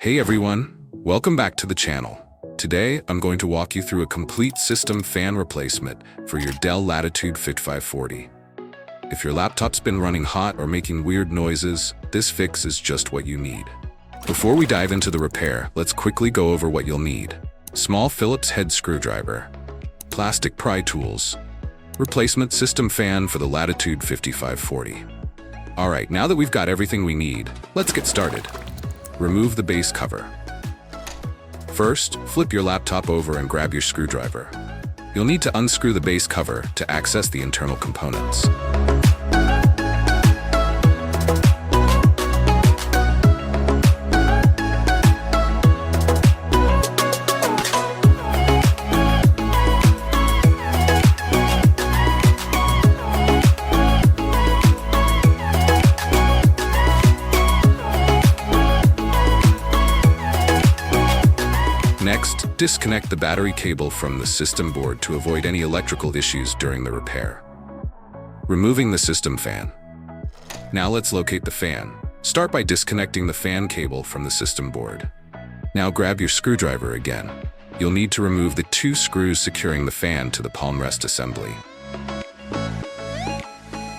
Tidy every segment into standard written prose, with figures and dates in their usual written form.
Hey everyone, welcome back to the channel. Today, I'm going to walk you through a complete system fan replacement for your Dell Latitude 5540. If your laptop's been running hot or making weird noises, this fix is just what you need. Before we dive into the repair, let's quickly go over what you'll need. Small Phillips head screwdriver, plastic pry tools, replacement system fan for the Latitude 5540. Alright, now that we've got everything we need, let's get started. Remove the base cover. First, flip your laptop over and grab your screwdriver. You'll need to unscrew the base cover to access the internal components. Next, disconnect the battery cable from the system board to avoid any electrical issues during the repair. Removing the system fan. Now let's locate the fan. Start by disconnecting the fan cable from the system board. Now grab your screwdriver again. You'll need to remove the two screws securing the fan to the palm rest assembly.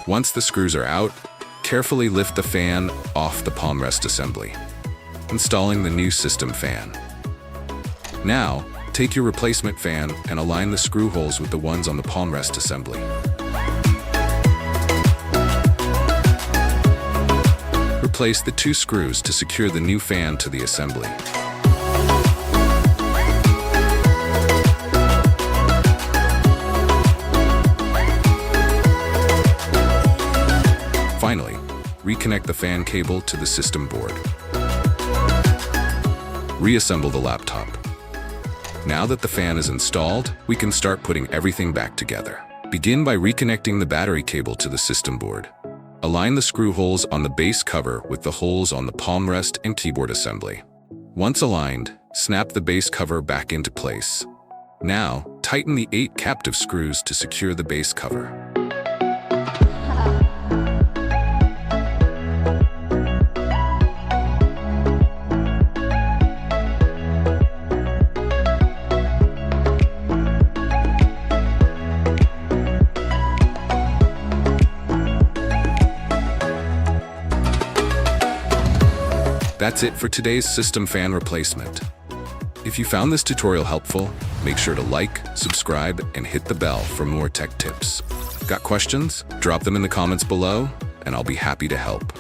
Once the screws are out, carefully lift the fan off the palm rest assembly, installing the new system fan. Now, take your replacement fan and align the screw holes with the ones on the palm rest assembly. Replace the two screws to secure the new fan to the assembly. Finally, reconnect the fan cable to the system board. Reassemble the laptop. Now that the fan is installed, we can start putting everything back together. Begin by reconnecting the battery cable to the system board. Align the screw holes on the base cover with the holes on the palm rest and keyboard assembly. Once aligned, snap the base cover back into place. Now, tighten the 8 captive screws to secure the base cover. That's it for today's system fan replacement. If you found this tutorial helpful, make sure to like, subscribe, and hit the bell for more tech tips. Got questions? Drop them in the comments below, and I'll be happy to help.